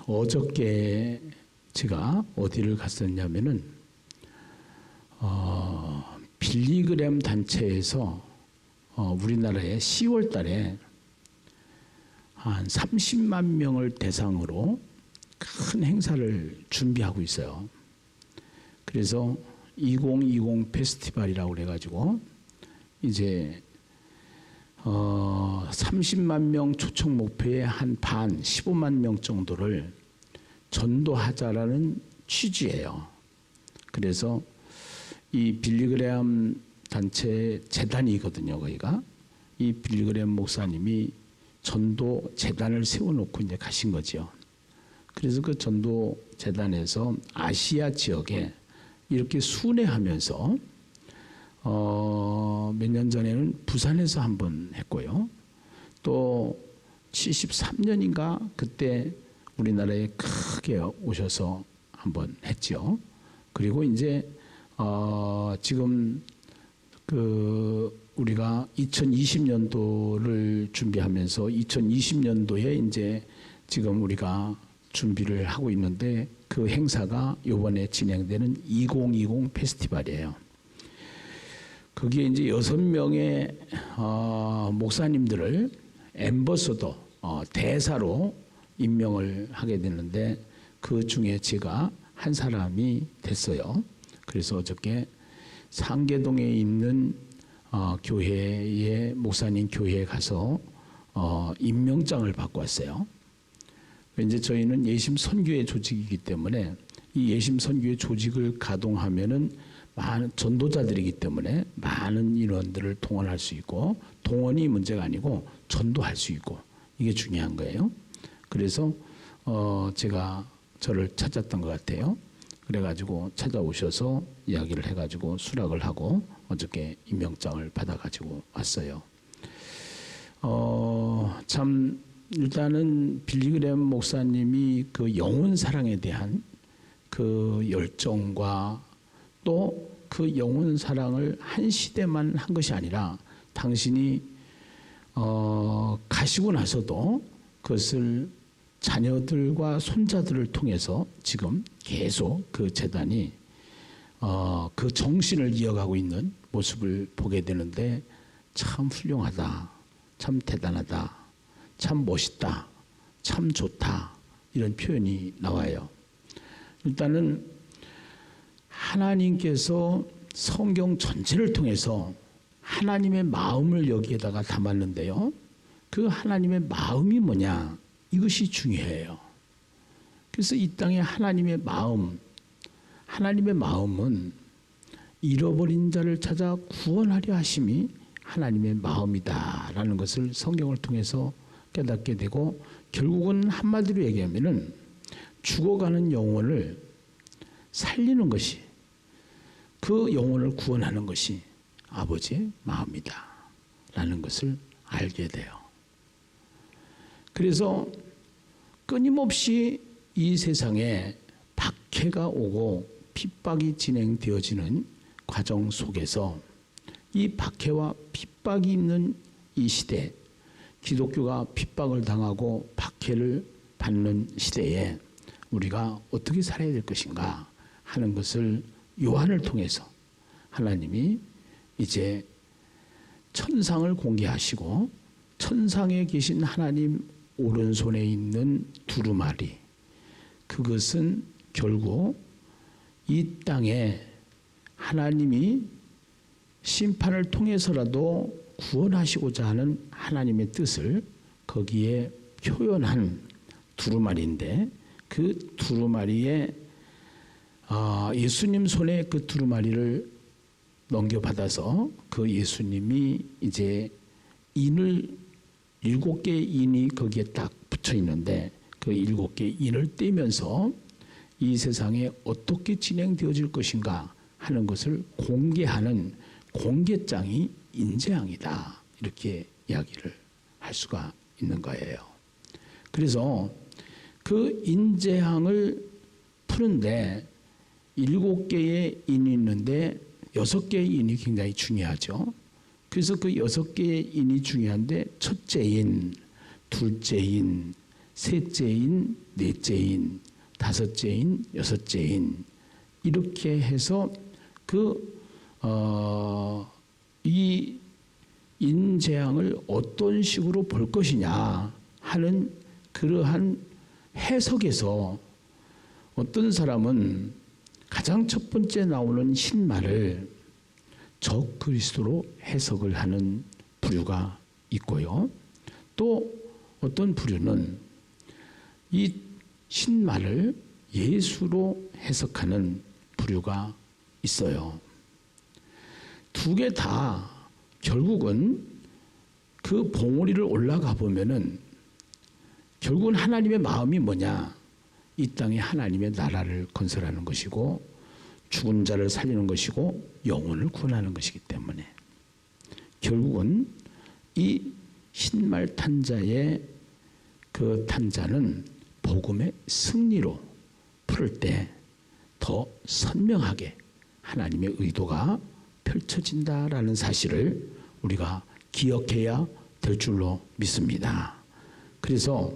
어저께 제가 어디를 갔었냐면은 빌리그램 단체에서 우리나라에 10월 달에 한 30만 명을 대상으로 큰 행사를 준비하고 있어요. 그래서 2020 페스티벌이라고 그래가지고 이제 30만 명 초청 목표의 한 반 15만 명 정도를 전도하자라는 취지예요. 그래서 이 빌리그램 단체 재단이거든요. 거기가 이 빌리그램 목사님이 전도 재단을 세워놓고 이제 가신 거죠. 그래서 그 전도 재단에서 아시아 지역에 이렇게 순회하면서 몇 년 전에는 부산에서 한번 했고요. 또 73년인가 그때 우리나라에 크게 오셔서 한번 했죠. 그리고 이제 지금 우리가 2020년도를 준비하면서 2020년도에 이제 지금 우리가 준비를 하고 있는데 그 행사가 이번에 진행되는 2020 페스티벌이에요. 거기에 이제 6명의 목사님들을 앰버서더 대사로 임명을 하게 되는데 그 중에 제가 한 사람이 됐어요. 그래서 어저께 상계동에 있는 교회의 목사님 교회에 가서 임명장을 받고 왔어요. 이제 저희는 예심 선교회 조직이기 때문에 이 예심 선교회 조직을 가동하면은 많은 전도자들이기 때문에 많은 인원들을 동원할 수 있고 동원이 문제가 아니고 전도할 수 있고 이게 중요한 거예요. 그래서 제가 저를 찾았던 것 같아요. 그래가지고 찾아오셔서 이야기를 해가지고 수락을 하고 어저께 임명장을 받아가지고 왔어요. 참 일단은 빌리그램 목사님이 그 영혼 사랑에 대한 그 열정과 또 그 영혼 사랑을 한 시대만 한 것이 아니라 당신이 가시고 나서도 그것을 자녀들과 손자들을 통해서 지금 계속 그 재단이 그 정신을 이어가고 있는 모습을 보게 되는데 참 훌륭하다, 참 대단하다, 참 멋있다, 참 좋다 이런 표현이 나와요. 일단은 하나님께서 성경 전체를 통해서 하나님의 마음을 여기에다가 담았는데요. 그 하나님의 마음이 뭐냐? 이것이 중요해요. 그래서 이 땅에 하나님의 마음은 잃어버린 자를 찾아 구원하려 하심이 하나님의 마음이다라는 것을 성경을 통해서 깨닫게 되고 결국은 한마디로 얘기하면은 죽어가는 영혼을 살리는 것이 그 영혼을 구원하는 것이 아버지의 마음이다라는 것을 알게 돼요. 그래서 끊임없이 이 세상에 박해가 오고 핍박이 진행되어지는 과정 속에서 이 박해와 핍박이 있는 이 시대, 기독교가 핍박을 당하고 박해를 받는 시대에 우리가 어떻게 살아야 될 것인가 하는 것을 요한을 통해서 하나님이 이제 천상을 공개하시고 천상에 계신 하나님 오른손에 있는 두루마리, 그것은 결국 이 땅에 하나님이 심판을 통해서라도 구원하시고자 하는 하나님의 뜻을 거기에 표현한 두루마리인데 그 두루마리에 예수님 손에 그 두루마리를 넘겨받아서 그 예수님이 이제 인을 7개의 인이 거기에 딱 붙여 있는데 그 7개의 인을 떼면서 이 세상에 어떻게 진행되어질 것인가 하는 것을 공개하는 공개장이 인재항이다. 이렇게 이야기를 할 수가 있는 거예요. 그래서 그 인재항을 푸는데 7개의 인이 있는데 6개의 인이 굉장히 중요하죠. 그래서 그 6개의 인이 중요한데 첫째 인, 둘째 인, 셋째인, 넷째인, 다섯째인, 여섯째인 이렇게 해서 이 인재앙을 어떤 식으로 볼 것이냐 하는 그러한 해석에서 어떤 사람은 가장 첫 번째 나오는 신말을 적그리스도로 해석을 하는 부류가 있고요. 또 어떤 부류는 이 신말을 예수로 해석하는 부류가 있어요. 두 개 다 결국은 그 봉우리를 올라가 보면은 결국은 하나님의 마음이 뭐냐? 이 땅에 하나님의 나라를 건설하는 것이고 죽은 자를 살리는 것이고 영혼을 구원하는 것이기 때문에 결국은 이 신말 탄자의 그 탄자는 복음의 승리로 풀을 때 더 선명하게 하나님의 의도가 펼쳐진다라는 사실을 우리가 기억해야 될 줄로 믿습니다. 그래서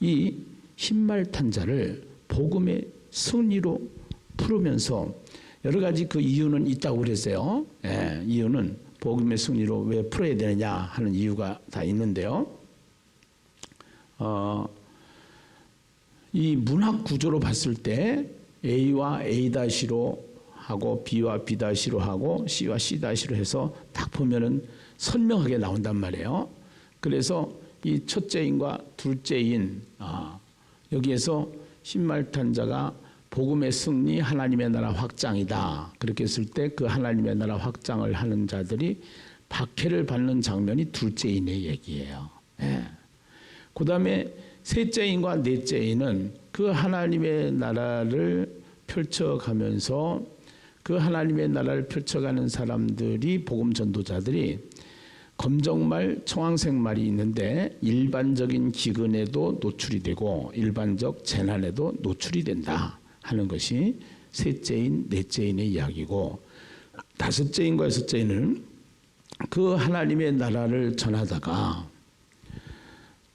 이 신말 탄자를 복음의 승리로 풀으면서 여러 가지 그 이유는 있다고 그랬어요. 예, 이유는 복음의 승리로 왜 풀어야 되느냐 하는 이유가 다 있는데요. 이 문학 구조로 봤을 때 A와 A-로 하고 B와 B-로 하고 C와 C-로 해서 딱 보면은 선명하게 나온단 말이에요. 그래서 이 첫째인과 둘째인 여기에서 신말탄자가 복음의 승리, 하나님의 나라 확장이다. 그렇게 했을 때 그 하나님의 나라 확장을 하는 자들이 박해를 받는 장면이 둘째인의 얘기예요. 예. 그 다음에 셋째인과 넷째인은 그 하나님의 나라를 펼쳐가면서 그 하나님의 나라를 펼쳐가는 사람들이 복음 전도자들이 검정말, 청황색말이 있는데 일반적인 기근에도 노출이 되고 일반적 재난에도 노출이 된다 하는 것이 셋째인, 넷째인의 이야기고 다섯째인과 여섯째인은 그 하나님의 나라를 전하다가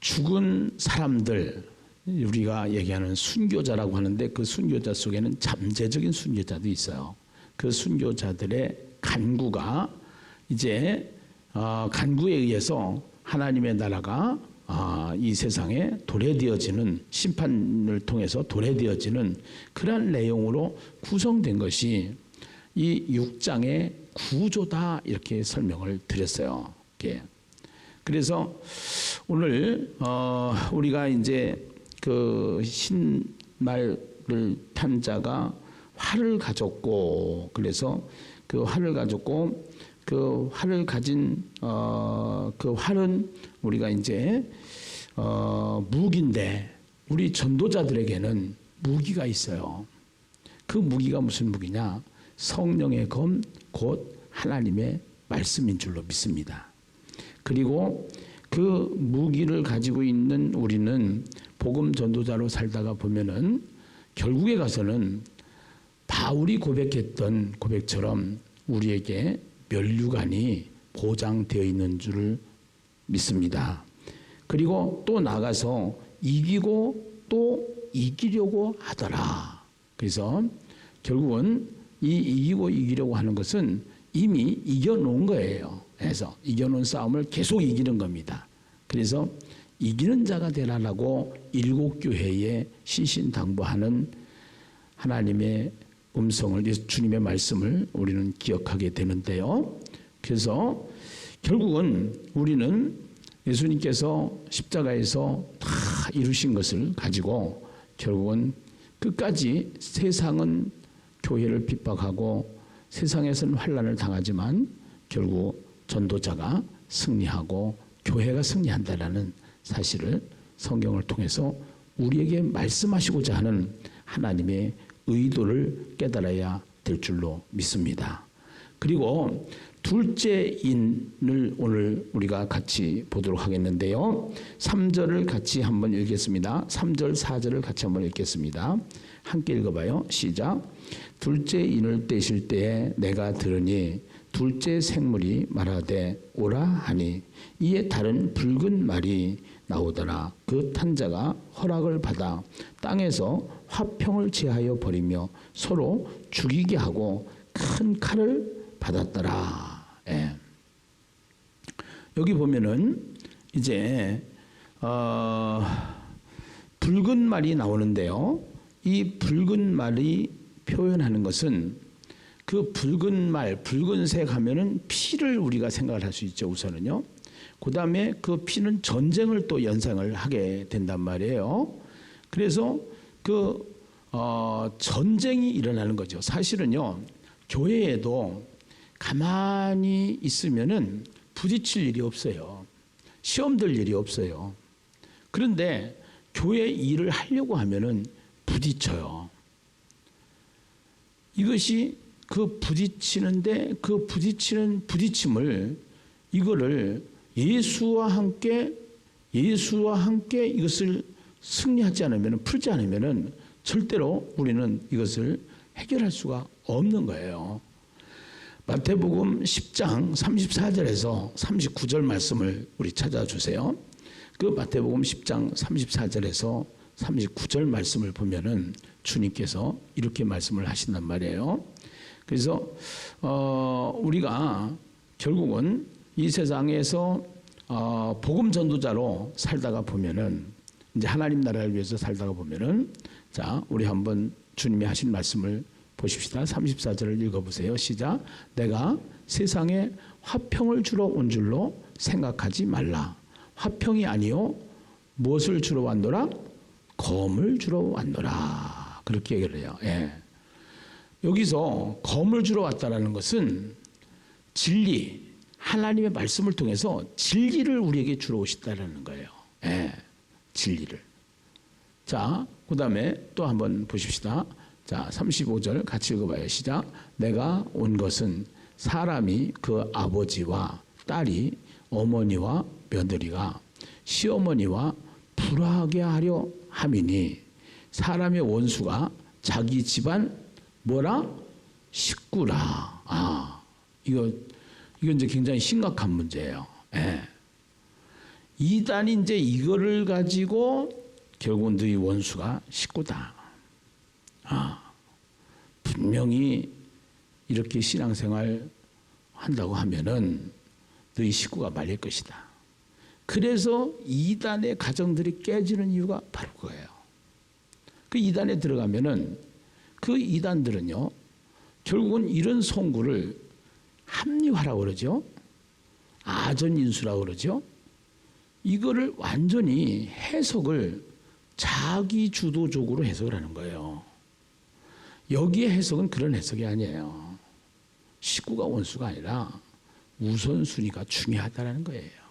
죽은 사람들 우리가 얘기하는 순교자라고 하는데 그 순교자 속에는 잠재적인 순교자도 있어요. 그 순교자들의 간구가 이제 간구에 의해서 하나님의 나라가 이 세상에 도래되어지는 심판을 통해서 도래되어지는 그런 내용으로 구성된 것이 이 6장의 구조다 이렇게 설명을 드렸어요. 그래서 오늘 우리가 이제 그 신말을 탄 자가 활을 가졌고 그래서 그 활을 가졌고 그 활을 가진 그 활은 우리가 이제 무기인데 우리 전도자들에게는 무기가 있어요. 그 무기가 무슨 무기냐? 성령의 검 곧 하나님의 말씀인 줄로 믿습니다. 그리고 그 무기를 가지고 있는 우리는 복음 전도자로 살다가 보면은 결국에 가서는 바울이 고백했던 고백처럼 우리에게 면류관이 보장되어 있는 줄 믿습니다. 그리고 또 나가서 이기고 또 이기려고 하더라. 그래서 결국은 이 이기고 이기려고 하는 것은 이미 이겨놓은 거예요. 그래서 이겨놓은 싸움을 계속 이기는 겁니다. 그래서 이기는 자가 되라라고 일곱 교회에 신신당부하는 하나님의 음성을 주님의 말씀을 우리는 기억하게 되는데요. 그래서 결국은 우리는 예수님께서 십자가에서 다 이루신 것을 가지고 결국은 끝까지 세상은 교회를 핍박하고 세상에서는 환난을 당하지만 결국 전도자가 승리하고 교회가 승리한다라는 사실을 성경을 통해서 우리에게 말씀하시고자 하는 하나님의 의도를 깨달아야 될 줄로 믿습니다. 그리고 둘째인을 오늘 우리가 같이 보도록 하겠는데요. 3절을 같이 한번 읽겠습니다. 3절, 4절을 같이 한번 읽겠습니다. 함께 읽어봐요. 시작. 둘째 인을 떼실 때에 내가 들으니 둘째 생물이 말하되 오라 하니 이에 다른 붉은 말이 나오더라. 그 탄자가 허락을 받아 땅에서 화평을 제하여 버리며 서로 죽이게 하고 큰 칼을 받았더라. 예. 여기 보면은 이제 붉은 말이 나오는데요. 이 붉은 말이 표현하는 것은 그 붉은 말, 붉은색 하면은 피를 우리가 생각을 할 수 있죠. 우선은요. 그 다음에 그 피는 전쟁을 또 연상을 하게 된단 말이에요. 그래서 전쟁이 일어나는 거죠. 사실은요, 교회에도 가만히 있으면은 부딪힐 일이 없어요. 시험 들 일이 없어요. 그런데 교회 일을 하려고 하면은 부딪혀요. 이것이 그 부딪히는데 그 부딪힘을 이거를 예수와 함께 이것을 승리하지 않으면, 풀지 않으면 절대로 우리는 이것을 해결할 수가 없는 거예요. 마태복음 10장 34절에서 39절 말씀을 우리 찾아주세요. 그 마태복음 10장 34절에서 39절 말씀을 보면은 주님께서 이렇게 말씀을 하신단 말이에요. 그래서 우리가 결국은 이 세상에서 복음 전도자로 살다가 보면은, 이제 하나님 나라를 위해서 살다가 보면은, 자, 우리 한번 주님이 하신 말씀을 보십시다. 34절을 읽어보세요. 시작. 내가 세상에 화평을 주러 온 줄로 생각하지 말라. 화평이 아니요 무엇을 주러 왔노라? 검을 주러 왔노라. 그렇게 얘기를 해요. 예. 여기서 검을 주러 왔다라는 것은 진리, 하나님의 말씀을 통해서 진리를 우리에게 주러 오셨다라는 거예요. 예. 진리를. 자, 그 다음에 또 한번 보십시다. 자, 35절 같이 읽어봐요. 시작. 내가 온 것은 사람이 그 아버지와 딸이 어머니와 며느리가 시어머니와 불화하게 하려 함이니 사람의 원수가 자기 집안 뭐라? 식구라. 이거 이제 굉장히 심각한 문제예요. 예. 이단이 이제 이거를 가지고 결국은 너희 원수가 식구다. 분명히 이렇게 신앙생활 한다고 하면은 너희 식구가 말릴 것이다. 그래서 이단의 가정들이 깨지는 이유가 바로 그거예요. 그 이단에 들어가면은 그 이단들은요, 결국은 이런 송구를 합리화라고 그러죠. 아전인수라고 그러죠. 이거를 완전히 해석을 자기 주도적으로 해석을 하는 거예요. 여기에 해석은 그런 해석이 아니에요. 식구가 원수가 아니라 우선순위가 중요하다는 거예요.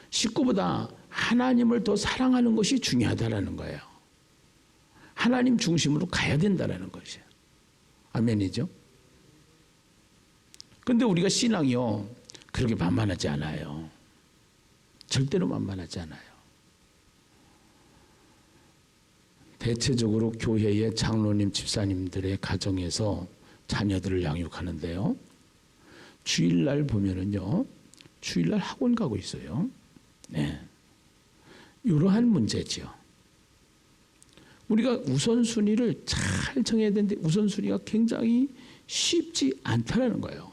식구보다 하나님을 더 사랑하는 것이 중요하다는 거예요. 하나님 중심으로 가야 된다는 것이에요. 아멘이죠? 그런데 우리가 신앙이요, 그렇게 만만하지 않아요. 절대로 만만하지 않아요. 대체적으로 교회의 장로님, 집사님들의 가정에서 자녀들을 양육하는데요. 주일날 보면은요, 주일날 학원 가고 있어요. 네. 이러한 문제죠. 우리가 우선순위를 잘 정해야 되는데 우선순위가 굉장히 쉽지 않다라는 거예요.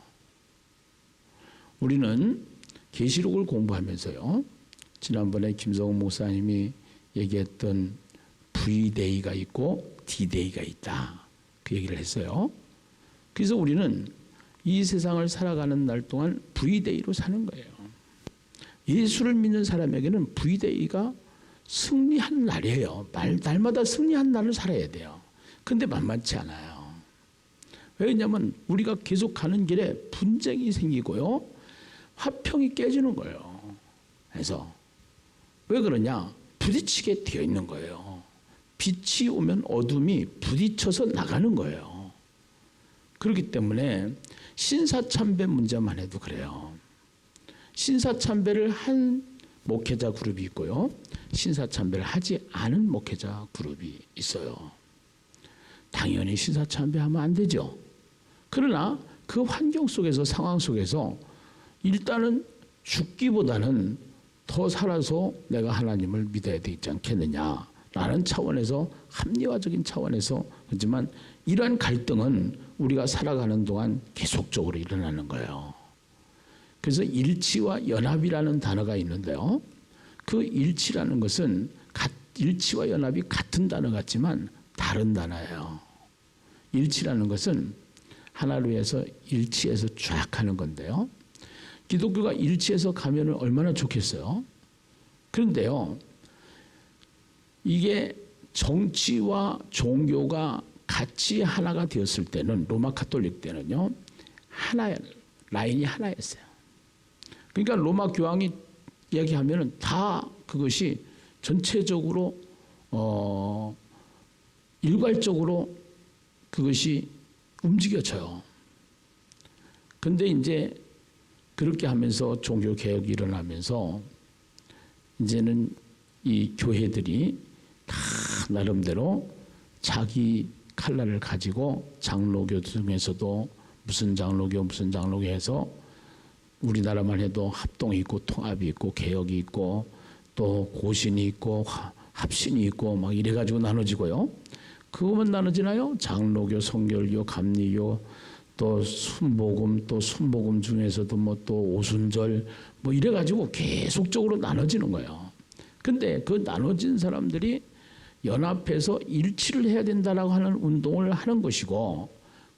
우리는 계시록을 공부하면서요, 지난번에 김성훈 목사님이 얘기했던 V-Day가 있고 D-Day가 있다. 그 얘기를 했어요. 그래서 우리는 이 세상을 살아가는 날 동안 V-Day로 사는 거예요. 예수를 믿는 사람에게는 V-Day가 승리한 날이에요. 날마다 승리한 날을 살아야 돼요. 그런데 만만치 않아요. 왜냐하면 우리가 계속 가는 길에 분쟁이 생기고요, 화평이 깨지는 거예요. 그래서 왜 그러냐? 부딪히게 되어 있는 거예요. 빛이 오면 어둠이 부딪혀서 나가는 거예요. 그렇기 때문에 신사참배 문제만 해도 그래요. 신사참배를 한 목회자 그룹이 있고요, 신사참배를 하지 않은 목회자 그룹이 있어요. 당연히 신사참배하면 안 되죠. 그러나 그 환경 속에서 상황 속에서 일단은 죽기보다는 더 살아서 내가 하나님을 믿어야 되지 않겠느냐라는 차원에서 합리화적인 차원에서 하지만 이러한 갈등은 우리가 살아가는 동안 계속적으로 일어나는 거예요. 그래서 일치와 연합이라는 단어가 있는데요. 그 일치라는 것은 일치와 연합이 같은 단어 같지만 다른 단어예요. 일치라는 것은 하나로 해서 일치해서 쫙 하는 건데요. 기독교가 일치해서 가면 얼마나 좋겠어요. 그런데요. 이게 정치와 종교가 같이 하나가 되었을 때는 로마 카톨릭 때는요. 라인이 하나였어요. 그러니까 로마 교황이 이야기하면은 다 그것이 전체적으로 일괄적으로 그것이 움직여져요. 근데 이제 그렇게 하면서 종교 개혁이 일어나면서 이제는 이 교회들이 다 나름대로 자기 칼날을 가지고 장로교 중에서도 무슨 장로교 해서 우리나라만 해도 합동이 있고 통합이 있고 개혁이 있고 또 고신이 있고 합신이 있고 막 이래가지고 나눠지고요. 그거만 나눠지나요? 장로교, 성결교, 감리교, 또 순복음, 또 순복음 중에서도 뭐 또 오순절 뭐 이래가지고 계속적으로 나눠지는 거예요. 근데 그 나눠진 사람들이 연합해서 일치를 해야 된다라고 하는 운동을 하는 것이고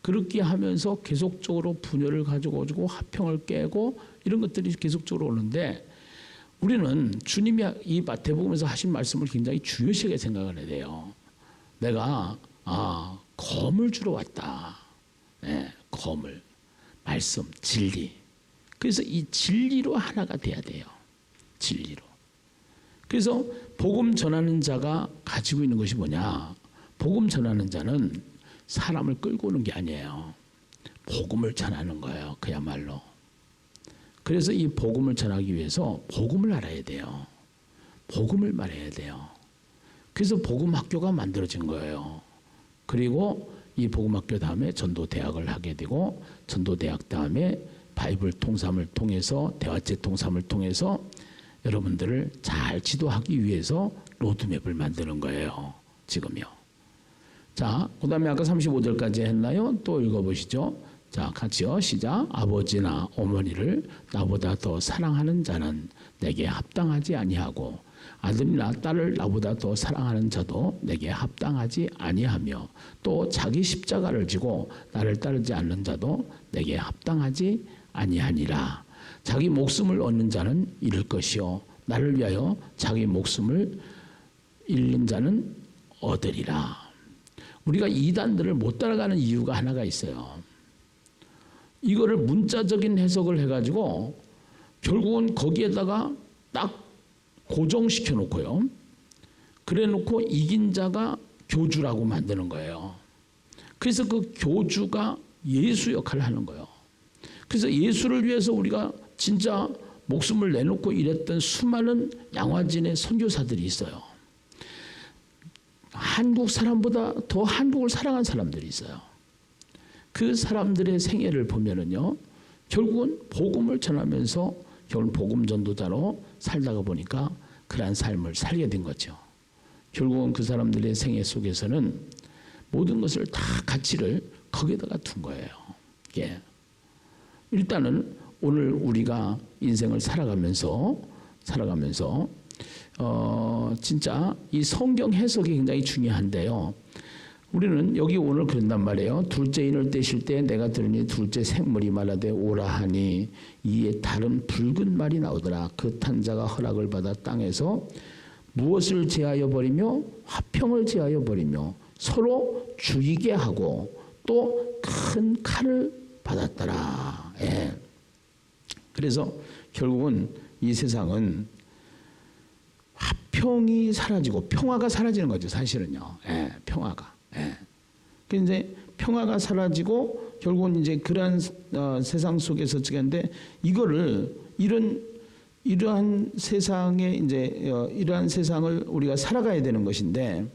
그렇게 하면서 계속적으로 분열을 가지고 오고 화평을 깨고 이런 것들이 계속적으로 오는데 우리는 주님이 이 마태복음에서 하신 말씀을 굉장히 중요시하게 생각을 해야 돼요. 내가 검을 주러 왔다. 네, 검을. 말씀, 진리. 그래서 이 진리로 하나가 돼야 돼요. 진리로. 그래서 복음 전하는 자가 가지고 있는 것이 뭐냐? 복음 전하는 자는 사람을 끌고 오는 게 아니에요. 복음을 전하는 거예요. 그야말로. 그래서 이 복음을 전하기 위해서 복음을 알아야 돼요. 복음을 말해야 돼요. 그래서 복음학교가 만들어진 거예요. 그리고 이 복음학교 다음에 전도대학을 하게 되고 전도대학 다음에 바이블 통삼을 통해서 대화제 통삼을 통해서 여러분들을 잘 지도하기 위해서 로드맵을 만드는 거예요. 지금요. 자, 그 다음에 아까 35절까지 했나요? 또 읽어보시죠. 자, 같이요. 시작. 아버지나 어머니를 나보다 더 사랑하는 자는 내게 합당하지 아니하고 아들이나 딸을 나보다 더 사랑하는 자도 내게 합당하지 아니하며 또 자기 십자가를 지고 나를 따르지 않는 자도 내게 합당하지 아니하니라. 자기 목숨을 얻는 자는 잃을 것이요 나를 위하여 자기 목숨을 잃는 자는 얻으리라. 우리가 이단들을 못 따라가는 이유가 하나가 있어요. 이거를 문자적인 해석을 해가지고 결국은 거기에다가 딱 고정시켜 놓고요. 그래 놓고 이긴 자가 교주라고 만드는 거예요. 그래서 그 교주가 예수 역할을 하는 거예요. 그래서 예수를 위해서 우리가 진짜 목숨을 내놓고 일했던 수많은 양화진의 선교사들이 있어요. 한국 사람보다 더 한국을 사랑한 사람들이 있어요. 그 사람들의 생애를 보면은요, 결국은 복음을 전하면서 결국 복음 전도자로 살다가 보니까 그러한 삶을 살게 된 거죠. 결국은 그 사람들의 생애 속에서는 모든 것을 다 가치를 거기에다가 둔 거예요. 예. 일단은 오늘 우리가 인생을 살아가면서 진짜 이 성경 해석이 굉장히 중요한데요. 우리는 여기 오늘 그런단 말이에요. 둘째 인을 떼실 때 내가 들으니 둘째 생물이 말하되 오라 하니 이에 다른 붉은 말이 나오더라. 그 탄자가 허락을 받아 땅에서 무엇을 제하여 버리며 화평을 제하여 버리며 서로 죽이게 하고 또 큰 칼을 받았더라. 예. 그래서 결국은 이 세상은 화평이 사라지고 평화가 사라지는 거죠. 사실은요. 예, 평화가. 예. 이제 평화가 사라지고 결국은 이제 그러한 세상 속에서 찍었는데 이거를 이런 이러한 세상에 이제 이러한 세상을 우리가 살아가야 되는 것인데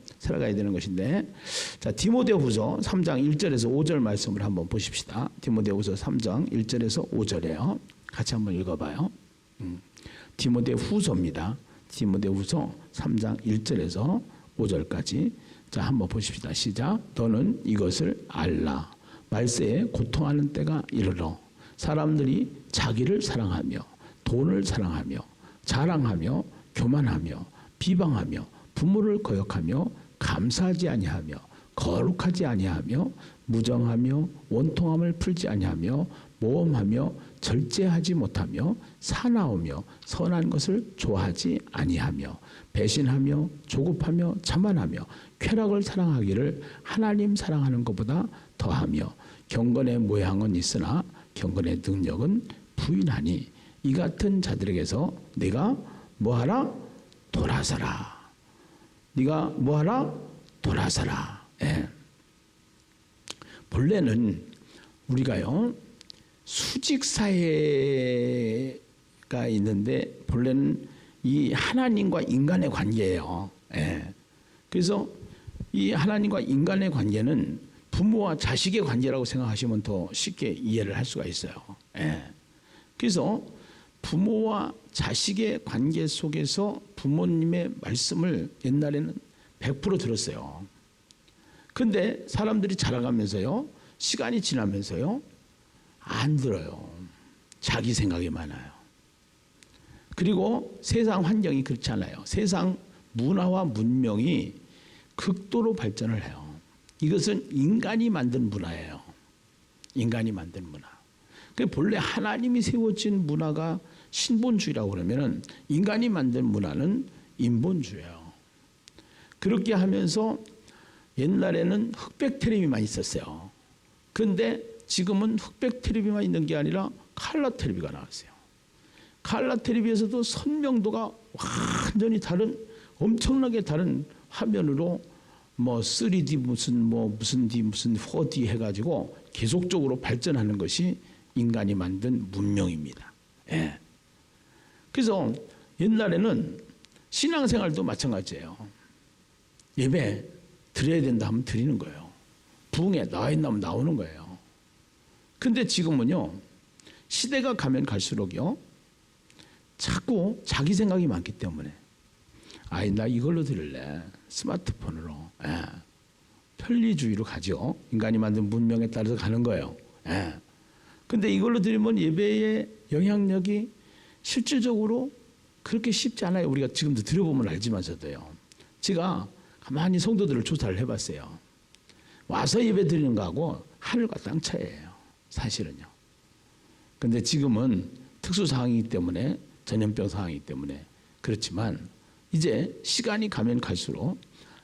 자, 디모데후서 3장 1절에서 5절 말씀을 한번 보십시다. 디모데후서 3장 1절에서 5절이에요. 같이 한번 읽어봐요. 디모데후서입니다. 디모데후서 3장 1절에서 5절까지. 자, 한번 보십시다. 시작. 너는 이것을 알라. 말세에 고통하는 때가 이르러 사람들이 자기를 사랑하며 돈을 사랑하며 자랑하며 교만하며 비방하며 부모를 거역하며 감사하지 아니하며 거룩하지 아니하며 무정하며 원통함을 풀지 아니하며 모험하며 절제하지 못하며 사나우며 선한 것을 좋아하지 아니하며 배신하며 조급하며 자만하며 쾌락을 사랑하기를 하나님 사랑하는 것보다 더하며 경건의 모양은 있으나 경건의 능력은 부인하니 이 같은 자들에게서 네가 뭐하라? 돌아서라. 네가 뭐하라? 돌아서라. 예. 본래는 우리가요 수직사회가 있는데 본래는 이 하나님과 인간의 관계예요. 예. 그래서 이 하나님과 인간의 관계는 부모와 자식의 관계라고 생각하시면 더 쉽게 이해를 할 수가 있어요. 예. 그래서 부모와 자식의 관계 속에서 부모님의 말씀을 옛날에는 100% 들었어요. 근데 사람들이 자라가면서요, 시간이 지나면서요, 안 들어요. 자기 생각이 많아요. 그리고 세상 환경이 그렇지 않아요. 세상 문화와 문명이 극도로 발전을 해요. 이것은 인간이 만든 문화예요. 인간이 만든 문화. 본래 하나님이 세워진 문화가 신본주의라고 그러면은 인간이 만든 문화는 인본주의예요. 그렇게 하면서 옛날에는 흑백 텔레비만 있었어요. 그런데 지금은 흑백 텔레비만 있는 게 아니라 칼라 텔레비가 나왔어요. 칼라 텔레비에서도 선명도가 완전히 다른 엄청나게 다른 화면으로 뭐 3D 무슨 D 무슨 4D 해가지고 계속적으로 발전하는 것이 인간이 만든 문명입니다. 예. 그래서 옛날에는 신앙생활도 마찬가지예요. 예배 드려야 된다 하면 드리는 거예요. 부흥에 나와 있나면 나오는 거예요. 근데 지금은요, 시대가 가면 갈수록요, 자꾸 자기 생각이 많기 때문에, 아이, 나 이걸로 드릴래. 스마트폰으로. 예. 편리주의로 가죠. 인간이 만든 문명에 따라서 가는 거예요. 예. 근데 이걸로 드리면 예배의 영향력이 실질적으로 그렇게 쉽지 않아요. 우리가 지금도 들어보면 알지만서도요. 제가 가만히 성도들을 조사를 해봤어요. 와서 예배 드리는 거하고 하늘과 땅 차이예요. 사실은요. 근데 지금은 특수 상황이기 때문에, 전염병 상황이기 때문에 그렇지만 이제 시간이 가면 갈수록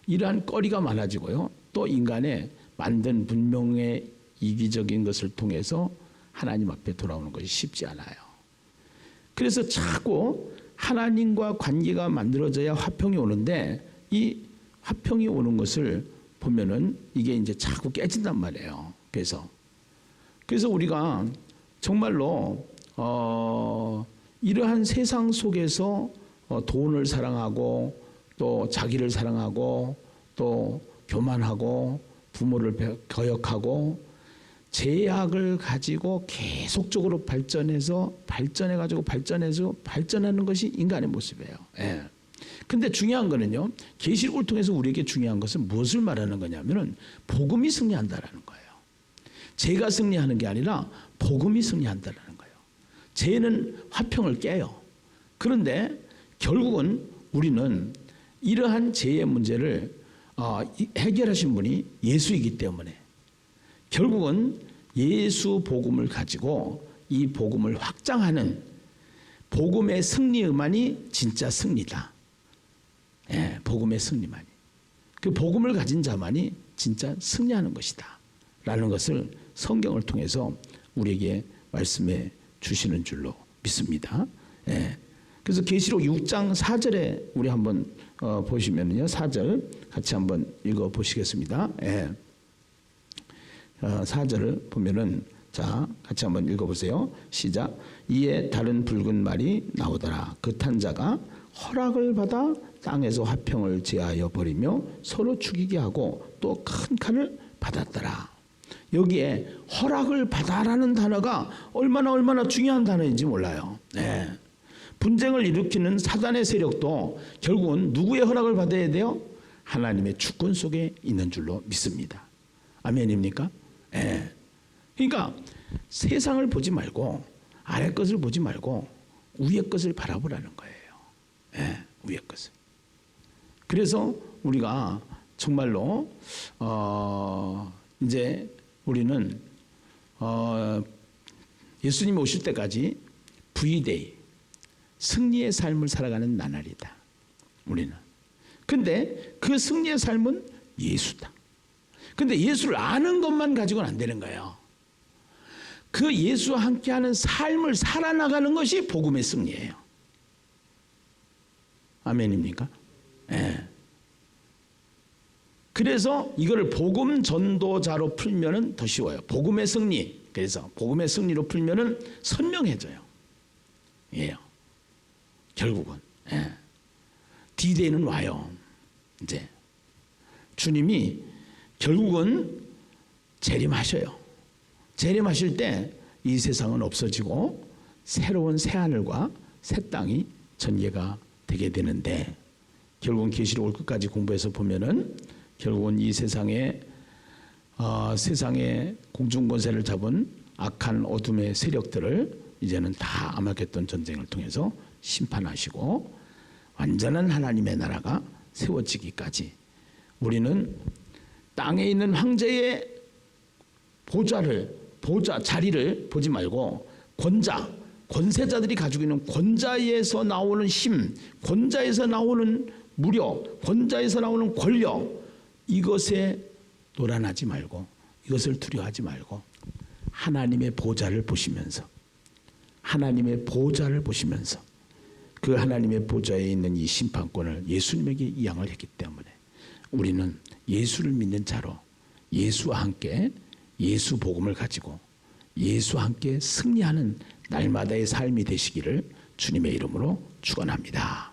이러한 거리가 많아지고요. 또 인간의 만든 문명의 이기적인 것을 통해서 하나님 앞에 돌아오는 것이 쉽지 않아요. 그래서 자꾸 하나님과 관계가 만들어져야 화평이 오는데, 이 화평이 오는 것을 보면은 이게 이제 자꾸 깨진단 말이에요. 그래서 우리가 정말로 이러한 세상 속에서 돈을 사랑하고 또 자기를 사랑하고 또 교만하고 부모를 거역하고 제약을 가지고 계속적으로 발전해서 발전하는 것이 인간의 모습이에요. 예. 근데 중요한 거는요, 계시록을 통해서 우리에게 중요한 것은 무엇을 말하는 거냐면은 복음이 승리한다라는 거예요. 죄가 승리하는 게 아니라 복음이 승리한다라는 거예요. 죄는 화평을 깨요. 그런데 결국은 우리는 이러한 죄의 문제를 해결하신 분이 예수이기 때문에 결국은 예수 복음을 가지고 이 복음을 확장하는 복음의 승리만이 진짜 승리다. 예, 복음의 승리만이. 그 복음을 가진 자만이 진짜 승리하는 것이다. 라는 것을 성경을 통해서 우리에게 말씀해 주시는 줄로 믿습니다. 예. 그래서 계시록 6장 4절에 우리 한번 보시면요, 4절 같이 한번 읽어 보시겠습니다. 예. 4절을 보면은 자, 같이 한번 읽어보세요. 시작. 이에 다른 붉은 말이 나오더라. 그 탄 자가 허락을 받아 땅에서 화평을 제하여 버리며 서로 죽이게 하고 또 큰 칼을 받았더라. 여기에 허락을 받아라는 단어가 얼마나 중요한 단어인지 몰라요. 네. 분쟁을 일으키는 사단의 세력도 결국은 누구의 허락을 받아야 돼요? 하나님의 주권 속에 있는 줄로 믿습니다. 아멘입니까? 네. 그러니까 세상을 보지 말고 아래 것을 보지 말고 위의 것을 바라보라는 거예요. 네. 위의 것을. 그래서 우리가 정말로 이제 우리는 예수님이 오실 때까지 V-Day, 승리의 삶을 살아가는 나날이다. 우리는. 근데 그 승리의 삶은 예수다. 근데 예수를 아는 것만 가지고는 안 되는 거예요. 그 예수와 함께하는 삶을 살아나가는 것이 복음의 승리예요. 아멘입니까? 네. 그래서 이거를 복음 전도자로 풀면은 더 쉬워요. 복음의 승리. 그래서 복음의 승리로 풀면은 선명해져요. 예요. 결국은. 예. D-Day는 와요. 이제 주님이 결국은 재림하셔요. 재림하실 때 이 세상은 없어지고 새로운 새하늘과 새 땅이 전개가 되게 되는데, 결국은 계시록 끝까지 공부해서 보면은 결국은 이 세상에 공중 권세를 잡은 악한 어둠의 세력들을 이제는 다 아마겟돈 전쟁을 통해서 심판하시고 완전한 하나님의 나라가 세워지기까지 우리는 땅에 있는 황제의 자리를 보지 말고 권세자들이 가지고 있는 권자에서 나오는 힘, 권자에서 나오는 무력, 권자에서 나오는 권력, 이것에 노란하지 말고, 이것을 두려워하지 말고 하나님의 보좌를 보시면서 그 하나님의 보좌에 있는 이 심판권을 예수님에게 이양을 했기 때문에 우리는 예수를 믿는 자로 예수와 함께 예수 복음을 가지고 예수와 함께 승리하는 날마다의 삶이 되시기를 주님의 이름으로 축원합니다.